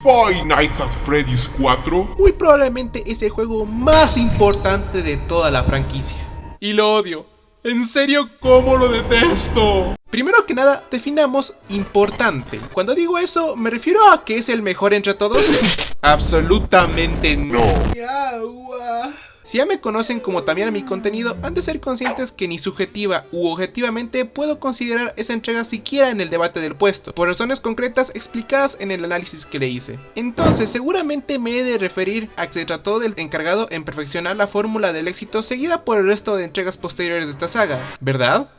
Five Nights at Freddy's 4. Muy probablemente es el juego más importante de toda la franquicia. Y lo odio. En serio, ¿cómo lo detesto? Primero que nada, definamos importante. Cuando digo eso, ¿me refiero a que es el mejor entre todos? Absolutamente no. Si ya me conocen como también a mi contenido, han de ser conscientes que ni subjetiva u objetivamente puedo considerar esa entrega siquiera en el debate del puesto, por razones concretas explicadas en el análisis que le hice. Entonces seguramente me he de referir a que se trató del encargado en perfeccionar la fórmula del éxito seguida por el resto de entregas posteriores de esta saga, ¿verdad?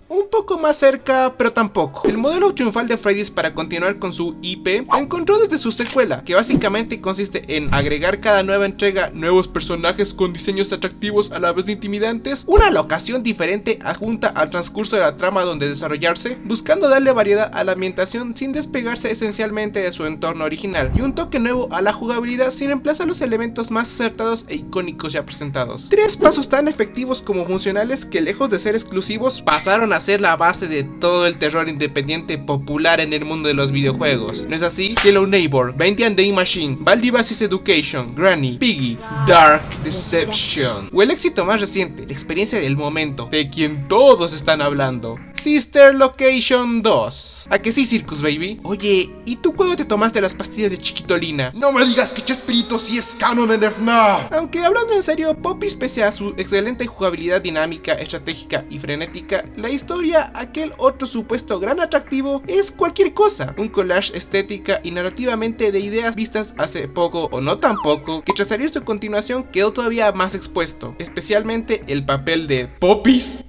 Un poco más cerca, pero tampoco. El modelo triunfal de Freddy's para continuar con su IP lo encontró desde su secuela, que básicamente consiste en agregar cada nueva entrega nuevos personajes con diseños atractivos a la vez de intimidantes, una locación diferente adjunta al transcurso de la trama donde desarrollarse, buscando darle variedad a la ambientación sin despegarse esencialmente de su entorno original, y un toque nuevo a la jugabilidad sin reemplazar los elementos más acertados e icónicos ya presentados. Tres pasos tan efectivos como funcionales que, lejos de ser exclusivos, pasaron a ser la base de todo el terror independiente popular en el mundo de los videojuegos. ¿No es así? Hello Neighbor, 20 and Day Machine, Baldibasis Education, Granny, Piggy, Dark Deception, o el éxito más reciente, la experiencia del momento, de quien todos están hablando, Sister Location 2. ¿A que sí, Circus Baby? Oye, ¿y tú cuándo te tomaste las pastillas de Chiquitolina? No me digas que Chespirito sí es canon en FNAF. Aunque hablando en serio, Poppies, pese a su excelente jugabilidad dinámica, estratégica y frenética, la historia, aquel otro supuesto gran atractivo, es cualquier cosa. Un collage estética y narrativamente de ideas vistas hace poco o no tan poco, que tras salir su continuación quedó todavía más expuesto, especialmente el papel de Poppies.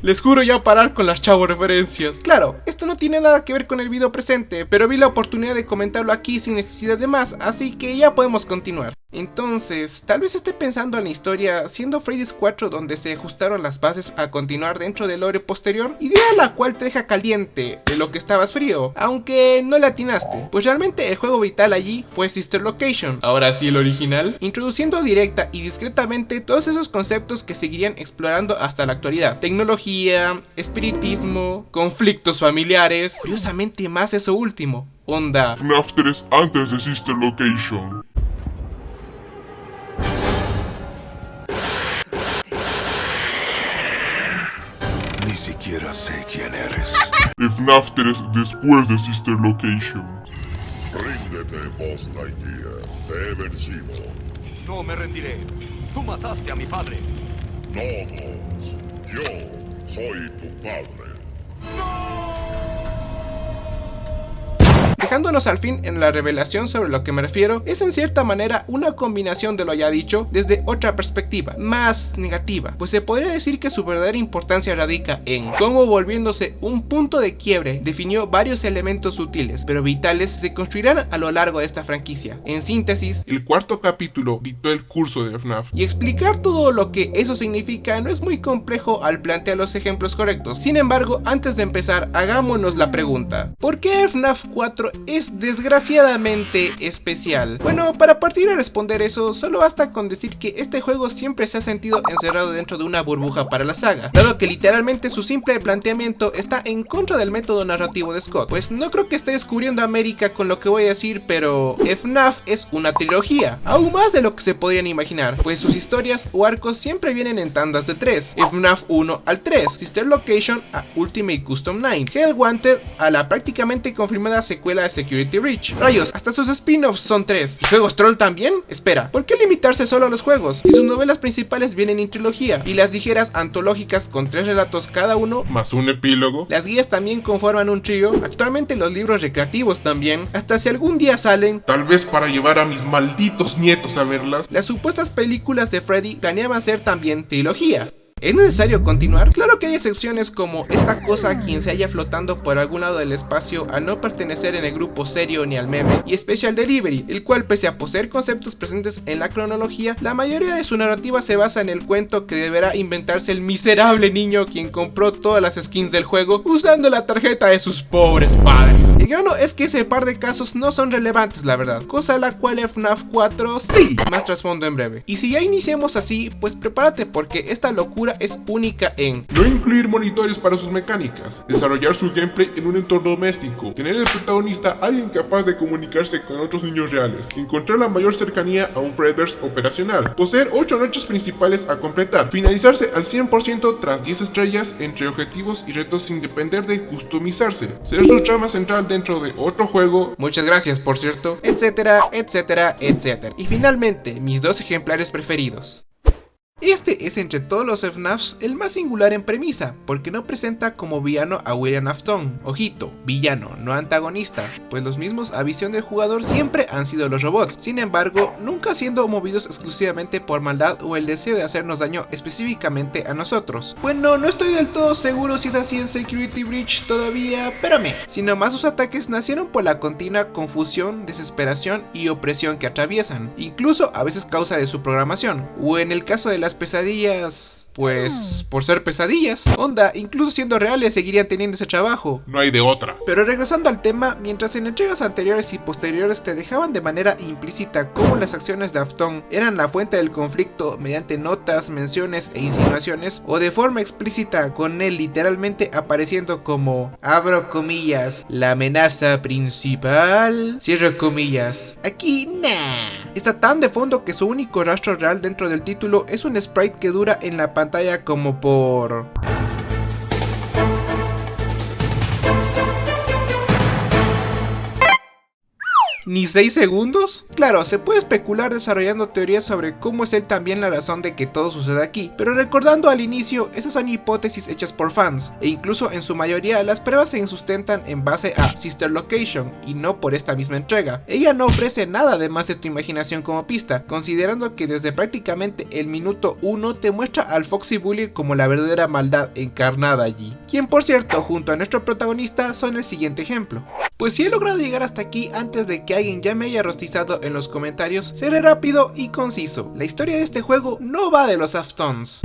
Les juro ya parar con las chavo referencias. Claro, esto no tiene nada que ver con el video presente, pero vi la oportunidad de comentarlo aquí sin necesidad de más, así que ya podemos continuar. Entonces, tal vez esté pensando en la historia, siendo Freddy's 4 donde se ajustaron las bases a continuar dentro del lore posterior, idea la cual te deja caliente de lo que estabas frío, aunque no le atinaste, pues realmente el juego vital allí fue Sister Location, ahora sí el original, introduciendo directa y discretamente todos esos conceptos que seguirían explorando hasta la actualidad: tecnología, espiritismo, conflictos familiares, curiosamente más eso último, onda FNAF 3 antes de Sister Location. Ni siquiera sé quién eres. FNAF 3 después de Sister Location. Ríndete, Buzz Lightyear. Te he vencido. No me rendiré. Tú mataste a mi padre. No, Buzz. Yo soy tu padre. Dejándonos al fin en la revelación sobre lo que me refiero, es en cierta manera una combinación de lo ya dicho desde otra perspectiva, más negativa, pues se podría decir que su verdadera importancia radica en cómo, volviéndose un punto de quiebre, definió varios elementos sutiles pero vitales que se construirán a lo largo de esta franquicia. En síntesis, el cuarto capítulo dictó el curso de FNAF. Y explicar todo lo que eso significa no es muy complejo al plantear los ejemplos correctos. Sin embargo, antes de empezar, hagámonos la pregunta: ¿por qué FNAF 4 es desgraciadamente especial? Bueno, para partir a responder eso, solo basta con decir que este juego siempre se ha sentido encerrado dentro de una burbuja para la saga, dado que literalmente su simple planteamiento está en contra del método narrativo de Scott. Pues no creo que esté descubriendo América con lo que voy a decir, pero FNAF es una trilogía, aún más de lo que se podrían imaginar, pues sus historias o arcos siempre vienen en tandas de 3, FNAF 1 al 3, Sister Location a Ultimate Custom 9, Hell Wanted a la prácticamente confirmada secuela de Security Breach. Rayos, hasta sus spin-offs son 3. ¿Y juegos troll también? Espera, ¿por qué limitarse solo a los juegos? Si sus novelas principales vienen en trilogía, y las ligeras antológicas con 3 relatos cada uno, más un epílogo. Las guías también conforman un trío, actualmente los libros recreativos también, hasta si algún día salen, tal vez para llevar a mis malditos nietos a verlas. Las supuestas películas de Freddy planeaban ser también trilogía. ¿Es necesario continuar? Claro que hay excepciones, como esta cosa quien se halla flotando por algún lado del espacio al no pertenecer en el grupo serio ni al meme, y Special Delivery, el cual, pese a poseer conceptos presentes en la cronología, la mayoría de su narrativa se basa en el cuento que deberá inventarse el miserable niño quien compró todas las skins del juego usando la tarjeta de sus pobres padres. El grano es que ese par de casos no son relevantes, la verdad, cosa a la cual FNAF 4 sí, más trasfondo en breve. Y si ya iniciamos así, pues prepárate, porque esta locura esta es única en no incluir monitores para sus mecánicas, desarrollar su gameplay en un entorno doméstico, tener el protagonista alguien capaz de comunicarse con otros niños reales, encontrar la mayor cercanía a un Fredverse operacional, poseer 8 noches principales a completar, finalizarse al 100% tras 10 estrellas entre objetivos y retos sin depender de customizarse, ser su trama central dentro de otro juego. muchas gracias por cierto, etcétera, etcétera, etcétera. Y finalmente, mis dos ejemplares preferidos. Este es entre todos los FNAFs el más singular en premisa, porque no presenta como villano a William Afton. Ojito, villano, no antagonista, pues los mismos a visión del jugador siempre han sido los robots, sin embargo, nunca siendo movidos exclusivamente por maldad o el deseo de hacernos daño específicamente a nosotros. Bueno, no estoy del todo seguro si es así en Security Breach todavía, pero sino más sus ataques nacieron por la continua confusión, desesperación y opresión que atraviesan, incluso a veces causa de su programación, o en el caso de las pesadillas, pues por ser pesadillas, onda, incluso siendo reales seguirían teniendo ese trabajo. No hay de otra. Pero regresando al tema, mientras en entregas anteriores y posteriores te dejaban de manera implícita cómo las acciones de Afton eran la fuente del conflicto mediante notas, menciones e insinuaciones, o de forma explícita con él literalmente apareciendo como, abro comillas, la amenaza principal, cierro comillas, aquí nah. Está tan de fondo que su único rastro real dentro del título es un sprite que dura en la pantalla como por... ¿Ni 6 segundos? Claro, se puede especular desarrollando teorías sobre cómo es él también la razón de que todo suceda aquí, pero recordando al inicio, esas son hipótesis hechas por fans, e incluso en su mayoría las pruebas se sustentan en base a Sister Location, y no por esta misma entrega. Ella no ofrece nada además de tu imaginación como pista, considerando que desde prácticamente el minuto 1 te muestra al Foxy Bully como la verdadera maldad encarnada allí, quien por cierto junto a nuestro protagonista son el siguiente ejemplo. Pues si he logrado llegar hasta aquí antes de que alguien ya me haya rostizado en los comentarios, seré rápido y conciso. La historia de este juego no va de los Aftons.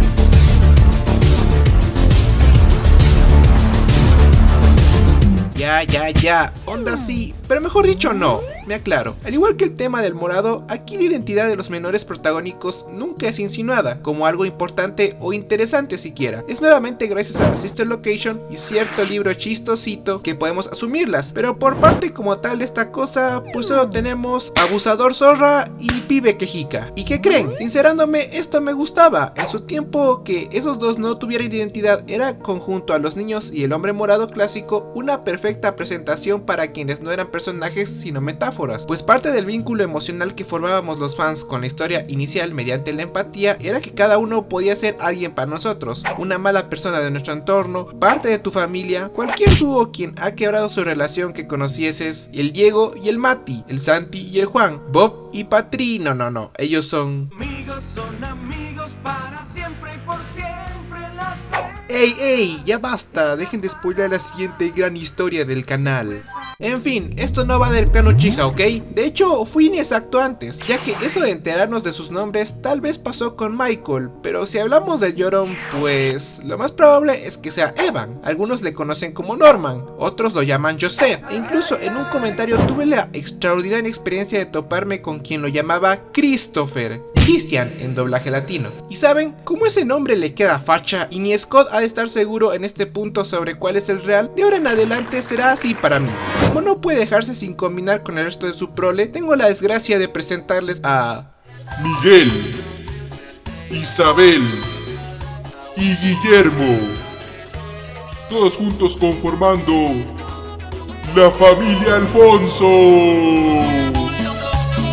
Ya, onda sí, pero mejor dicho no, me aclaro. Al igual que el tema del morado, aquí la identidad de los menores protagónicos nunca es insinuada como algo importante o interesante siquiera. Es nuevamente gracias a Sister Location y cierto libro chistosito que podemos asumirlas, pero por parte como tal de esta cosa, pues solo tenemos abusador zorra y pibe quejica. ¿Y qué creen? Sincerándome, esto me gustaba. En su tiempo que esos dos no tuvieran identidad era conjunto a los niños y el hombre morado clásico una perfecta presentación para quienes no eran personajes sino metáforas, pues parte del vínculo emocional que formábamos los fans con la historia inicial mediante la empatía era que cada uno podía ser alguien para nosotros, una mala persona de nuestro entorno, parte de tu familia, cualquier dúo quien ha quebrado su relación que conocieses, el Diego y el Mati, el Santi y el Juan, Bob y Patri, no, ellos son amigos para siempre y por siempre las... ¡Ey! Ya basta, dejen de spoiler la siguiente gran historia del canal. En fin, esto no va del clan Uchiha, ¿ok? De hecho, fui inexacto antes, ya que eso de enterarnos de sus nombres tal vez pasó con Michael, pero si hablamos de Yoron, pues lo más probable es que sea Evan. Algunos le conocen como Norman, otros lo llaman Joseph, e incluso en un comentario tuve la extraordinaria experiencia de toparme con quien lo llamaba Christopher, Christian en doblaje latino. Y saben, como ese nombre le queda facha y ni Scott ha de estar seguro en este punto sobre cuál es el real, de ahora en adelante será así para mí. Como no puede dejarse sin combinar con el resto de su prole, tengo la desgracia de presentarles a... Miguel, Isabel y Guillermo, todos juntos conformando la familia Alfonso.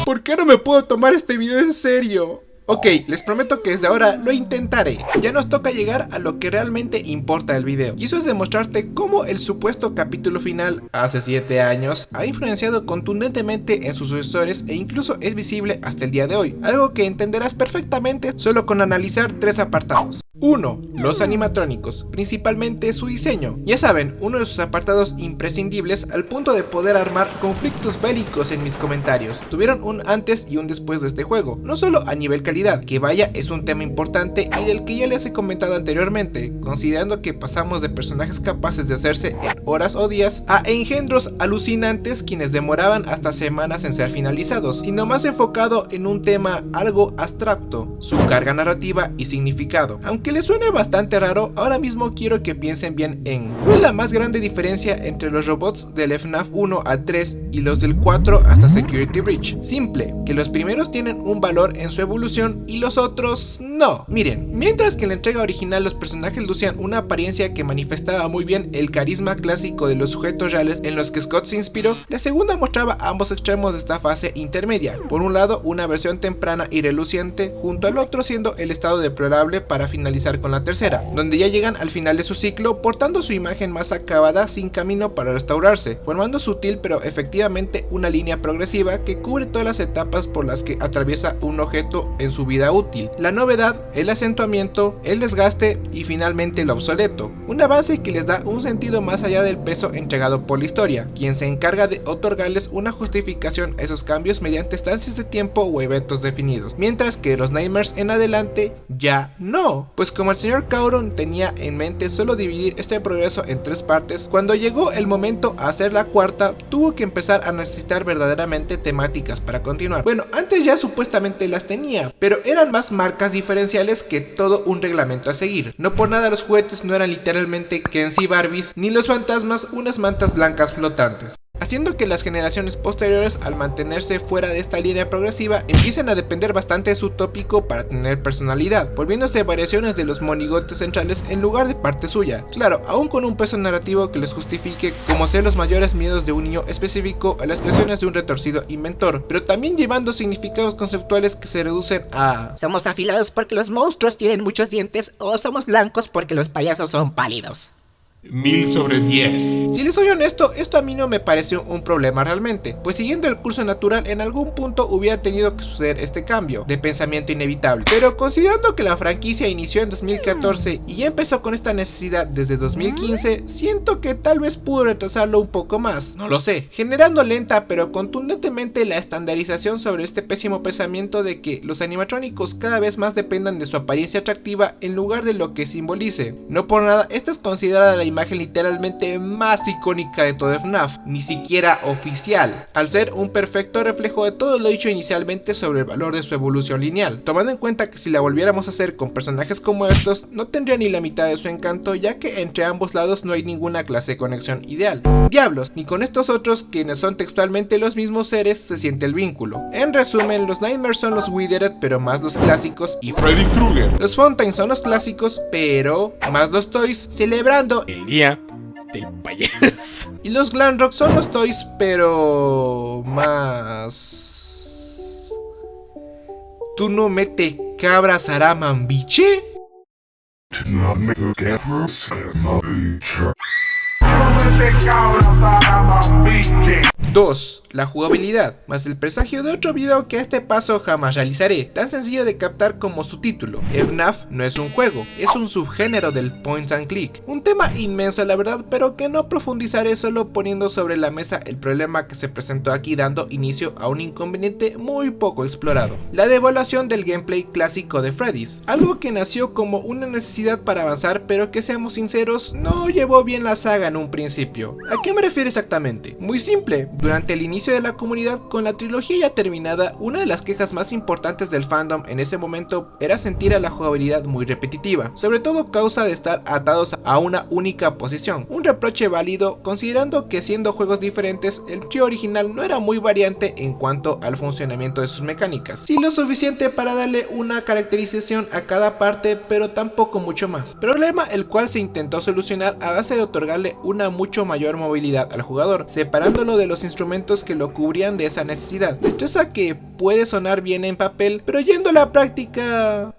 ¿Por qué no me puedo tomar este video en serio? Ok, les prometo que desde ahora lo intentaré. Ya nos toca llegar a lo que realmente importa del video, y eso es demostrarte cómo el supuesto capítulo final, hace 7 años, ha influenciado contundentemente en sus sucesores e incluso es visible hasta el día de hoy, algo que entenderás perfectamente solo con analizar 3 apartados. 1. Los animatrónicos, principalmente su diseño. Ya saben, uno de sus apartados imprescindibles al punto de poder armar conflictos bélicos en mis comentarios. Tuvieron un antes y un después de este juego, no solo a nivel calidad, que vaya es un tema importante y del que ya les he comentado anteriormente, considerando que pasamos de personajes capaces de hacerse en horas o días a engendros alucinantes quienes demoraban hasta semanas en ser finalizados, sino más enfocado en un tema algo abstracto, su carga narrativa y significado. Aunque aunque les suene bastante raro, ahora mismo quiero que piensen bien en ¿cuál es la más grande diferencia entre los robots del FNAF 1 al 3 y los del 4 hasta Security Breach? Simple, que los primeros tienen un valor en su evolución y los otros no. Miren, mientras que en la entrega original los personajes lucían una apariencia que manifestaba muy bien el carisma clásico de los sujetos reales en los que Scott se inspiró, la segunda mostraba ambos extremos de esta fase intermedia. Por un lado, una versión temprana y reluciente, junto al otro siendo el estado deplorable para finalizar con la tercera, donde ya llegan al final de su ciclo portando su imagen más acabada sin camino para restaurarse, formando sutil pero efectivamente una línea progresiva que cubre todas las etapas por las que atraviesa un objeto en su vida útil. La novedad, el acentuamiento, el desgaste y finalmente el obsoleto. Un avance que les da un sentido más allá del peso entregado por la historia, quien se encarga de otorgarles una justificación a esos cambios mediante estancias de tiempo o eventos definidos, mientras que los Nightmares en adelante ya no, pues como el señor Cauron tenía en mente solo dividir este progreso en 3 partes, cuando llegó el momento a hacer la cuarta, tuvo que empezar a necesitar verdaderamente temáticas para continuar. Bueno, antes ya supuestamente las tenía, pero eran más marcas diferenciales que todo un reglamento a seguir. No por nada los juguetes no eran literalmente Kenzie Barbies, ni los fantasmas unas mantas blancas flotantes, haciendo que las generaciones posteriores, al mantenerse fuera de esta línea progresiva, empiecen a depender bastante de su tópico para tener personalidad, volviéndose variaciones de los monigotes centrales en lugar de parte suya. Claro, aún con un peso narrativo que los justifique, como ser los mayores miedos de un niño específico a las creaciones de un retorcido inventor, pero también llevando significados conceptuales que se reducen a somos afilados porque los monstruos tienen muchos dientes o somos blancos porque los payasos son pálidos. 1000 sobre 10. Si les soy honesto, esto a mí no me pareció un problema realmente, pues siguiendo el curso natural en algún punto hubiera tenido que suceder este cambio de pensamiento inevitable, pero considerando que la franquicia inició en 2014 y ya empezó con esta necesidad desde 2015, siento que tal vez pudo retrasarlo un poco más, no lo sé, generando lenta pero contundentemente la estandarización sobre este pésimo pensamiento de que los animatrónicos cada vez más dependan de su apariencia atractiva en lugar de lo que simbolice. No por nada, esta es considerada la imagen literalmente más icónica de todo FNAF, ni siquiera oficial, al ser un perfecto reflejo de todo lo dicho inicialmente sobre el valor de su evolución lineal, tomando en cuenta que si la volviéramos a hacer con personajes como estos, no tendría ni la mitad de su encanto, ya que entre ambos lados no hay ninguna clase de conexión ideal. Diablos, ni con estos otros, quienes son textualmente los mismos seres, se siente el vínculo. En resumen, los Nightmares son los Withered, pero más los clásicos, y Freddy Krueger. los Fontaine son los clásicos, pero más los Toys, celebrando El día del payaso. y los Glamrock son los Toys, pero más... ¿Tú no mete cabras aramambiche? 2. La jugabilidad, más el presagio de otro video que a este paso jamás realizaré, tan sencillo de captar como su título. FNAF no es un juego, es un subgénero del point and click, un tema inmenso la verdad, pero que no profundizaré solo poniendo sobre la mesa el problema que se presentó aquí, dando inicio a un inconveniente muy poco explorado: la devaluación del gameplay clásico de Freddy's, algo que nació como una necesidad para avanzar, pero que seamos sinceros, no llevó bien la saga en un principio. ¿A qué me refiero exactamente? Muy simple, durante el inicio de la comunidad, con la trilogía ya terminada, una de las quejas más importantes del fandom en ese momento era sentir a la jugabilidad muy repetitiva, sobre todo causa de estar atados a una única posición, un reproche válido considerando que siendo juegos diferentes, el trío original no era muy variante en cuanto al funcionamiento de sus mecánicas, sí lo suficiente para darle una caracterización a cada parte, pero tampoco mucho más, problema el cual se intentó solucionar a base de otorgarle una mucho mayor movilidad al jugador, separándolo de los instrumentos que lo cubrían de esa necesidad, destreza que puede sonar bien en papel, pero yendo a la práctica...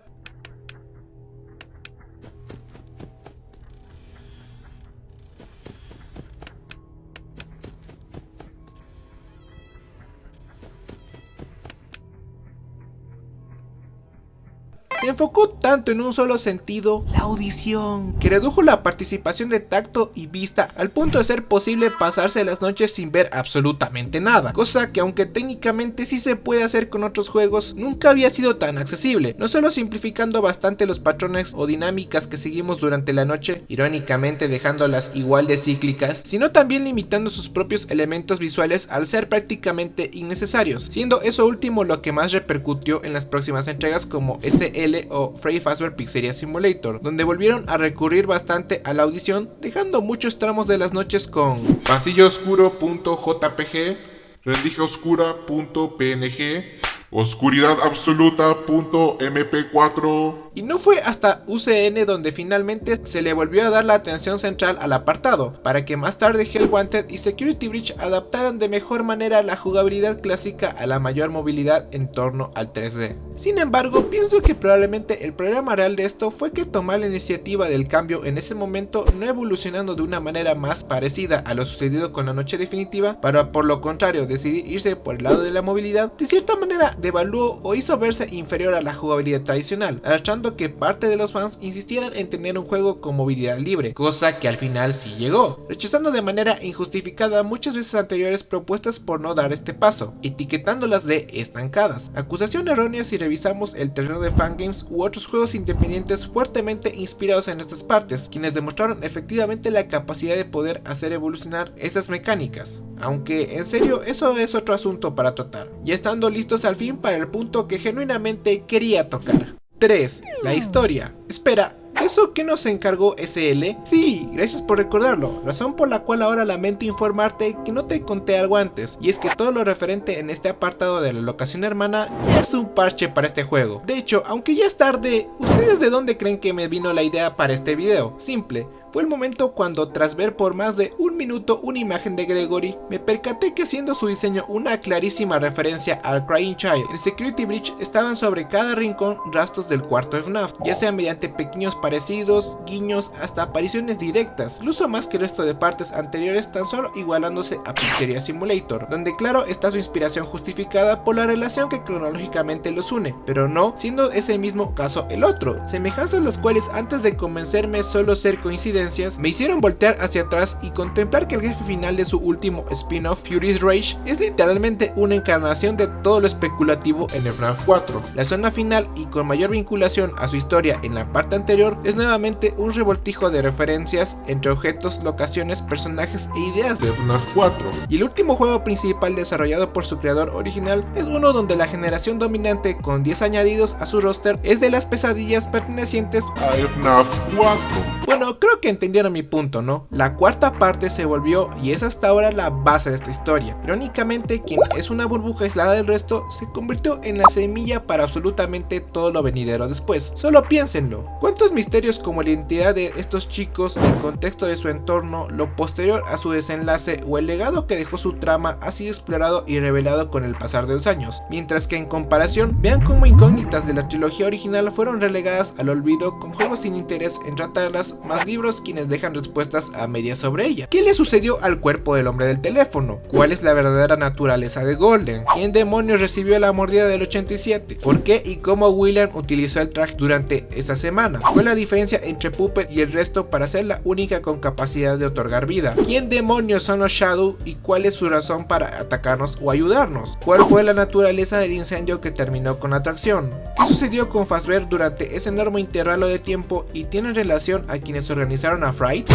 se enfocó tanto en un solo sentido, la audición, que redujo la participación de tacto y vista al punto de ser posible pasarse las noches sin ver absolutamente nada, cosa que aunque técnicamente sí se puede hacer con otros juegos, nunca había sido tan accesible, no solo simplificando bastante los patrones o dinámicas que seguimos durante la noche, irónicamente dejándolas igual de cíclicas, sino también limitando sus propios elementos visuales al ser prácticamente innecesarios, siendo eso último lo que más repercutió en las próximas entregas como SL FFPL o Freddy Fazbear Pizzeria Simulator, donde volvieron a recurrir bastante a la audición, dejando muchos tramos de las noches con pasillooscuro.jpg, rendijaoscura.png, oscuridadabsoluta.mp4. Y no fue hasta UCN donde finalmente se le volvió a dar la atención central al apartado, para que más tarde Hell Wanted y Security Breach adaptaran de mejor manera la jugabilidad clásica a la mayor movilidad en torno al 3D. Sin embargo, pienso que probablemente el problema real de esto fue que tomar la iniciativa del cambio en ese momento, no evolucionando de una manera más parecida a lo sucedido con la noche definitiva, para por lo contrario decidir irse por el lado de la movilidad, de cierta manera devaluó o hizo verse inferior a la jugabilidad tradicional, arrastrando que parte de los fans insistieran en tener un juego con movilidad libre, cosa que al final sí llegó, rechazando de manera injustificada muchas veces anteriores propuestas por no dar este paso, etiquetándolas de estancadas, acusación errónea si revisamos el terreno de Fangames u otros juegos independientes fuertemente inspirados en estas partes, quienes demostraron efectivamente la capacidad de poder hacer evolucionar esas mecánicas, aunque en serio eso es otro asunto para tratar, ya estando listos al fin para el punto que genuinamente quería tocar. 3. La historia. Espera, ¿eso qué nos encargó SL? Sí, gracias por recordarlo, razón por la cual ahora lamento informarte que no te conté algo antes, y es que todo lo referente en este apartado de la locación hermana es un parche para este juego. De hecho, aunque ya es tarde, ¿ustedes de dónde creen que me vino la idea para este video? Simple. Fue el momento cuando, tras ver por más de un minuto una imagen de Gregory, me percaté que siendo su diseño una clarísima referencia al Crying Child, en Security Breach estaban sobre cada rincón rastros del cuarto FNAF, ya sea mediante pequeños parecidos, guiños, hasta apariciones directas, incluso más que el resto de partes anteriores, tan solo igualándose a Pizzeria Simulator, donde claro está su inspiración justificada por la relación que cronológicamente los une, pero no siendo ese mismo caso el otro, semejanzas las cuales antes de convencerme solo ser coincidencias, me hicieron voltear hacia atrás y contemplar que el jefe final de su último spin-off, Fury's Rage, es literalmente una encarnación de todo lo especulativo en el FNAF 4. La zona final, y con mayor vinculación a su historia en la parte anterior, es nuevamente un revoltijo de referencias entre objetos, locaciones, personajes e ideas de FNAF 4. Y el último juego principal desarrollado por su creador original es uno donde la generación dominante, con 10 añadidos a su roster, es de las pesadillas pertenecientes A FNAF 4. Bueno, creo que entendieron mi punto, ¿no? La cuarta parte se volvió y es hasta ahora la base de esta historia. Irónicamente, quien es una burbuja aislada del resto se convirtió en la semilla para absolutamente todo lo venidero después. Solo piénsenlo. ¿Cuántos misterios como la identidad de estos chicos, el contexto de su entorno, lo posterior a su desenlace o el legado que dejó su trama ha sido explorado y revelado con el pasar de los años? Mientras que en comparación, vean cómo incógnitas de la trilogía original fueron relegadas al olvido con juegos sin interés en tratarlas, más libros quienes dejan respuestas a medias sobre ella. ¿Qué le sucedió al cuerpo del hombre del teléfono? ¿Cuál es la verdadera naturaleza de Golden? ¿Quién demonios recibió la mordida del 87? ¿Por qué y cómo William utilizó el traje durante esa semana? ¿Cuál es la diferencia entre Puppet y el resto para ser la única con capacidad de otorgar vida? ¿Quién demonios son los Shadow y cuál es su razón para atacarnos o ayudarnos? ¿Cuál fue la naturaleza del incendio que terminó con la atracción? ¿Qué sucedió con Fazbear durante ese enorme intervalo de tiempo y tiene relación a quienes organizaron a Fright?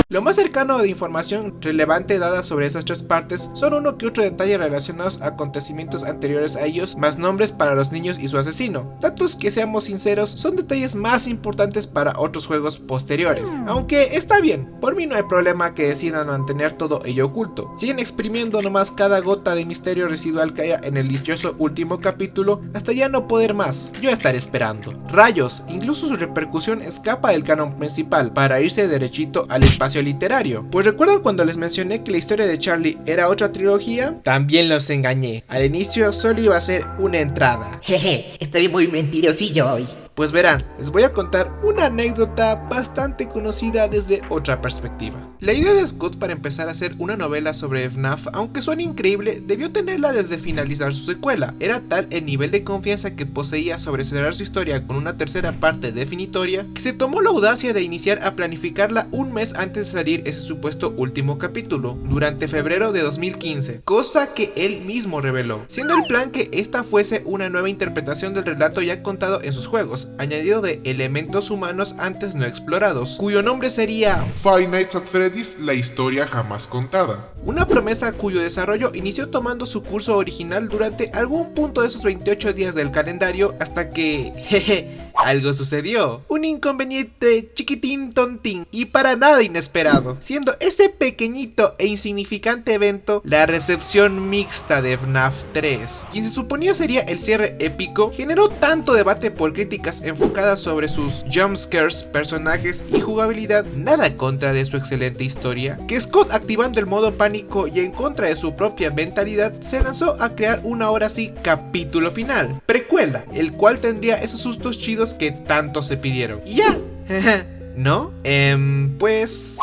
Lo más cercano de información relevante dada sobre esas tres partes son uno que otro detalle relacionados a acontecimientos anteriores a ellos, más nombres para los niños y su asesino. Datos que, seamos sinceros, son detalles más importantes para otros juegos posteriores. Aunque está bien, por mí no hay problema que decidan mantener todo ello oculto. Siguen exprimiendo nomás cada gota de misterio residual que haya en el dichoso último capítulo hasta ya no poder más. Yo estaré esperando. Rayos, incluso su repercusión escapa del canon principal para irse derechito al espacio literario. Pues recuerdan cuando les mencioné que la historia de Charlie era otra trilogía, también los engañé. Al inicio solo iba a ser una entrada. Jeje, estoy muy mentirosillo hoy. Pues verán, les voy a contar una anécdota bastante conocida desde otra perspectiva. La idea de Scott para empezar a hacer una novela sobre FNAF, aunque suene increíble, debió tenerla desde finalizar su secuela. Era tal el nivel de confianza que poseía sobre cerrar su historia con una tercera parte definitoria, que se tomó la audacia de iniciar a planificarla un mes antes de salir ese supuesto último capítulo, durante febrero de 2015, cosa que él mismo reveló, siendo el plan que esta fuese una nueva interpretación del relato ya contado en sus juegos, añadido de elementos humanos antes no explorados, cuyo nombre sería Five Nights at Freddy's, la historia jamás contada. una promesa cuyo desarrollo inició tomando su curso original durante algún punto de esos 28 días del calendario hasta que, jeje, algo sucedió, un inconveniente chiquitín tontín y para nada inesperado, siendo ese pequeñito e insignificante evento la recepción mixta de FNAF 3, quien se suponía sería el cierre épico, generó tanto debate por críticas enfocadas sobre sus jumpscares, personajes y jugabilidad, nada contra de su excelente historia, que Scott, activando el modo pánico y en contra de su propia mentalidad, se lanzó a crear un ahora sí capítulo final, precuela, el cual tendría esos sustos chidos que tanto se pidieron. Y ya, ¿no? Pues...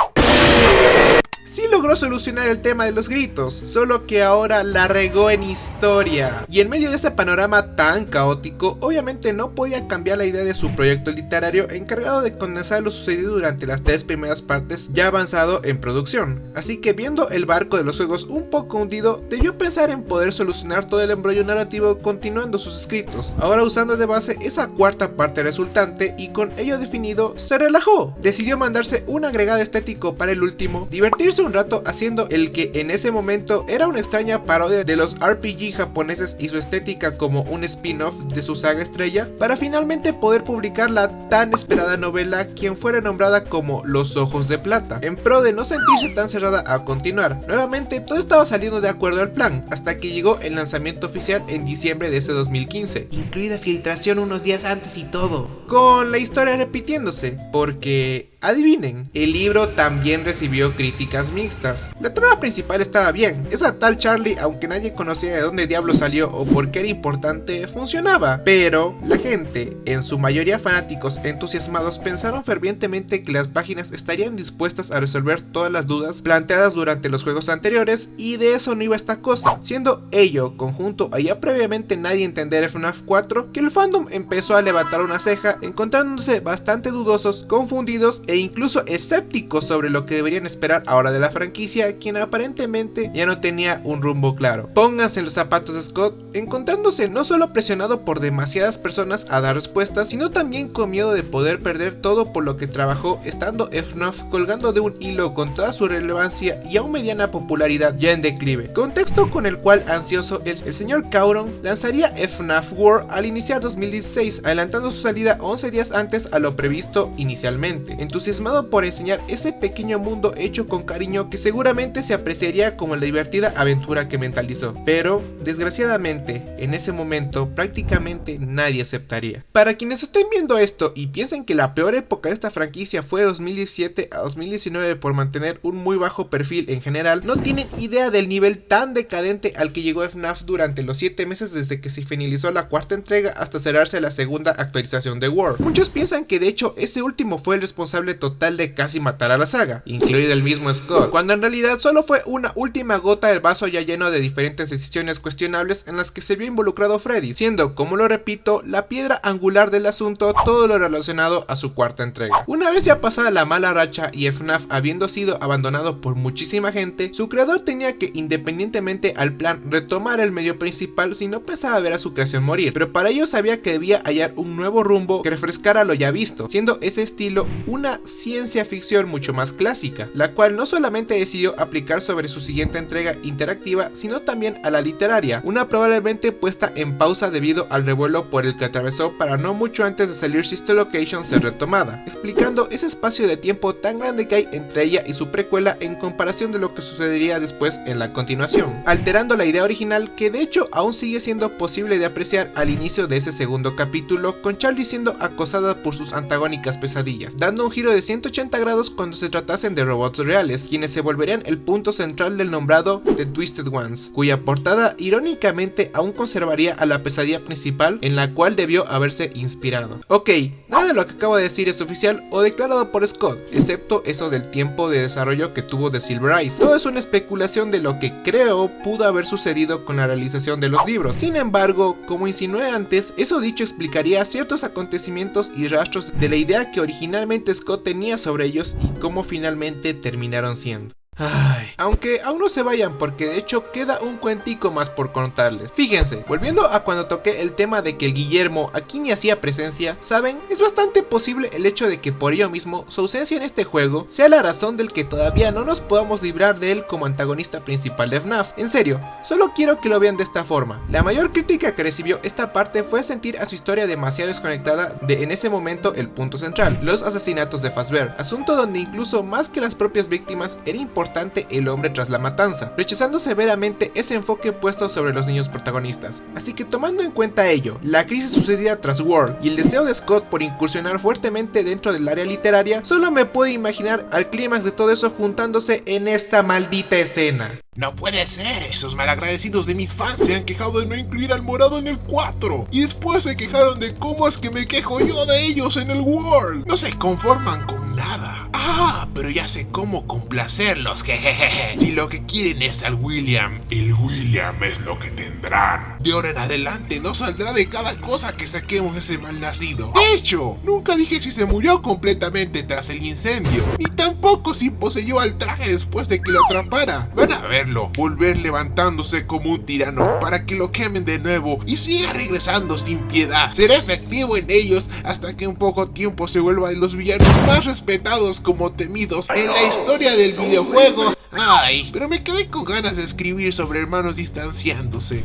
sí logró solucionar el tema de los gritos, solo que ahora la regó en historia. Y en medio de ese panorama tan caótico, obviamente no podía cambiar la idea de su proyecto literario encargado de condensar lo sucedido durante las 3 primeras partes ya avanzado en producción. Así que viendo el barco de los juegos un poco hundido, debió pensar en poder solucionar todo el embrollo narrativo continuando sus escritos, ahora usando de base esa cuarta parte resultante y con ello definido, se relajó. Decidió mandarse un agregado estético para el último, divertirse un rato haciendo el que en ese momento era una extraña parodia de los RPG japoneses y su estética como un spin-off de su saga estrella, para finalmente poder publicar la tan esperada novela, quien fuera nombrada como Los Ojos de Plata, en pro de no sentirse tan cerrada a continuar. Nuevamente todo estaba saliendo de acuerdo al plan, hasta que llegó el lanzamiento oficial en diciembre de ese 2015, incluida filtración unos días antes y todo, con la historia repitiéndose, porque... adivinen, el libro también recibió críticas mixtas. La trama principal estaba bien, esa tal Charlie, aunque nadie conocía de dónde diablo salió o por qué era importante, funcionaba. Pero la gente, en su mayoría fanáticos entusiasmados, pensaron fervientemente que las páginas estarían dispuestas a resolver todas las dudas planteadas durante los juegos anteriores, y de eso no iba esta cosa, siendo ello conjunto a ya previamente nadie entender FNAF 4, que el fandom empezó a levantar una ceja, encontrándose bastante dudosos, confundidos e incluso escépticos sobre lo que deberían esperar ahora de la franquicia, quien aparentemente ya no tenía un rumbo claro. Pónganse en los zapatos de Scott, encontrándose no solo presionado por demasiadas personas a dar respuestas, sino también con miedo de poder perder todo por lo que trabajó, estando FNAF colgando de un hilo con toda su relevancia y aún mediana popularidad ya en declive, contexto con el cual ansioso el señor Cauron lanzaría FNAF World al iniciar 2016, adelantando su salida 11 días antes a lo previsto inicialmente, entusiasmado por enseñar ese pequeño mundo hecho con cariño que seguramente se apreciaría como la divertida aventura que mentalizó, pero desgraciadamente en ese momento prácticamente nadie aceptaría. Para quienes estén viendo esto y piensen que la peor época de esta franquicia fue de 2017 a 2019 por mantener un muy bajo perfil en general, no tienen idea del nivel tan decadente al que llegó FNAF durante los 7 meses desde que se finalizó la cuarta entrega hasta cerrarse la segunda actualización de World. Muchos piensan que de hecho ese último fue el responsable total de casi matar a la saga, incluido el mismo Scott, cuando en realidad solo fue una última gota del vaso ya lleno de diferentes decisiones cuestionables en las que se vio involucrado Freddy, siendo, como lo repito, la piedra angular del asunto todo lo relacionado a su cuarta entrega. Una vez ya pasada la mala racha y FNAF habiendo sido abandonado por muchísima gente, su creador tenía que, independientemente al plan, retomar el medio principal si no pensaba ver a su creación morir, pero para ello sabía que debía hallar un nuevo rumbo que refrescara lo ya visto, siendo ese estilo una ciencia ficción mucho más clásica, la cual no solamente decidió aplicar sobre su siguiente entrega interactiva, sino también a la literaria, una probablemente puesta en pausa debido al revuelo por el que atravesó para no mucho antes de salir Sister Location ser retomada, explicando ese espacio de tiempo tan grande que hay entre ella y su precuela en comparación de lo que sucedería después en la continuación, alterando la idea original que de hecho aún sigue siendo posible de apreciar al inicio de ese segundo capítulo, con Charlie siendo acosada por sus antagónicas pesadillas, dando un giro de 180 grados cuando se tratasen de robots reales, quienes se volverían el punto central del nombrado The Twisted Ones, cuya portada irónicamente aún conservaría a la pesadilla principal en la cual debió haberse inspirado. Ok, nada de lo que acabo de decir es oficial o declarado por Scott, excepto eso del tiempo de desarrollo que tuvo de Silver Eyes. Todo es una especulación de lo que creo pudo haber sucedido con la realización de los libros. Sin embargo, como insinué antes, eso dicho explicaría ciertos acontecimientos y rastros de la idea que originalmente Scott tenía sobre ellos y cómo finalmente terminaron siendo. Ay, aunque aún no se vayan porque de hecho queda un cuentico más por contarles. Fíjense, volviendo a cuando toqué el tema de que el Guillermo aquí ni hacía presencia, saben, es bastante posible el hecho de que por ello mismo su ausencia en este juego sea la razón del que todavía no nos podamos librar de él como antagonista principal de FNAF. En serio, solo quiero que lo vean de esta forma. La mayor crítica que recibió esta parte fue sentir a su historia demasiado desconectada de en ese momento el punto central, los asesinatos de Fazbear, asunto donde incluso más que las propias víctimas era importante el hombre tras la matanza, rechazando severamente ese enfoque puesto sobre los niños protagonistas. Así que tomando en cuenta ello, la crisis sucedida tras World y el deseo de Scott por incursionar fuertemente dentro del área literaria, solo me puedo imaginar al clímax de todo eso juntándose en esta maldita escena. No puede ser, esos malagradecidos de mis fans se han quejado de no incluir al morado en el 4 y después se quejaron de cómo es que me quejo yo de ellos en el World. No se conforman con nada. Ah, pero ya sé cómo complacerlos, jejeje. Si lo que quieren es al William, el William es lo que tendrán. De ahora en adelante no saldrá de cada cosa que saquemos ese malnacido. De hecho, nunca dije si se murió completamente tras el incendio, ni tampoco si poseyó al traje después de que lo atrapara. Van a verlo, volver levantándose como un tirano para que lo quemen de nuevo y siga regresando sin piedad. Será efectivo en ellos hasta que en poco tiempo se vuelva de los villanos más respetados como temidos en la historia del videojuego. Ay, pero me quedé con ganas de escribir sobre hermanos distanciándose.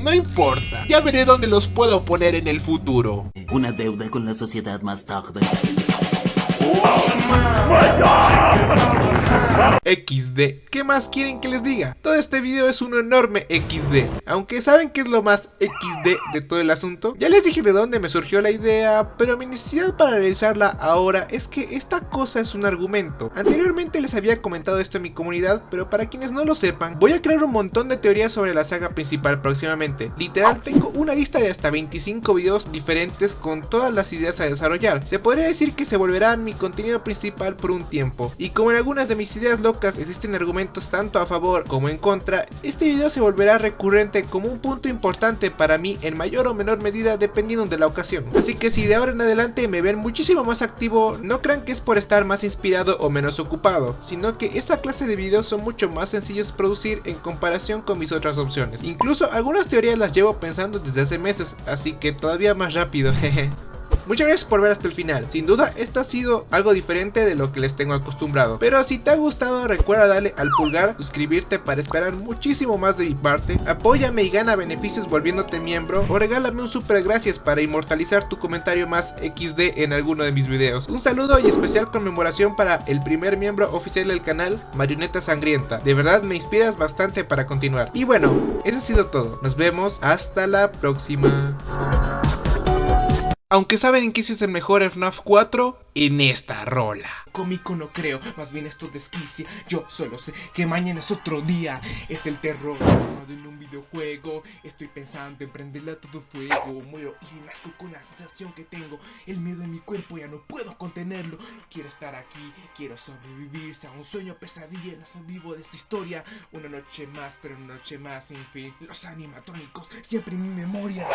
No importa, ya veré dónde los puedo poner en el futuro. Una deuda con la sociedad más tarde. XD, ¿qué más quieren que les diga? Todo este video es un enorme XD, aunque ¿saben qué es lo más XD de todo el asunto? Ya les dije de dónde me surgió la idea, pero mi necesidad para realizarla ahora es que esta cosa es un argumento. Anteriormente les había comentado esto en mi comunidad, pero para quienes no lo sepan, voy a crear un montón de teorías sobre la saga principal próximamente. Literal, tengo una lista de hasta 25 videos diferentes con todas las ideas a desarrollar. Se podría decir que se volverán mi contenido principal por un tiempo, y como en algunas de mis ideas locas existen argumentos tanto a favor como en contra, este video se volverá recurrente como un punto importante para mí en mayor o menor medida dependiendo de la ocasión. Así que si de ahora en adelante me ven muchísimo más activo, no crean que es por estar más inspirado o menos ocupado, sino que esta clase de videos son mucho más sencillos de producir en comparación con mis otras opciones. Incluso algunas teorías las llevo pensando desde hace meses, así que todavía más rápido, jeje. Muchas gracias por ver hasta el final. Sin duda esto ha sido algo diferente de lo que les tengo acostumbrado, pero si te ha gustado recuerda darle al pulgar, suscribirte para esperar muchísimo más de mi parte, apóyame y gana beneficios volviéndote miembro, o regálame un super gracias para inmortalizar tu comentario más XD en alguno de mis videos. Un saludo y especial conmemoración para el primer miembro oficial del canal, Marioneta Sangrienta. De verdad me inspiras bastante para continuar. Y bueno, eso ha sido todo. Nos vemos hasta la próxima. Aunque saben en qué es el mejor FNAF 4, en esta rola. Cómico no creo, más bien esto desquicia. Yo solo sé que mañana es otro día. Es el terror plasmado en un videojuego. Estoy pensando en prenderle a todo fuego. Muero y nazco con la sensación que tengo. El miedo en mi cuerpo ya no puedo contenerlo. Quiero estar aquí, quiero sobrevivir. Sea un sueño, pesadilla, no soy vivo de esta historia. Una noche más, pero una noche más sin fin. Los animatrónicos siempre en mi memoria.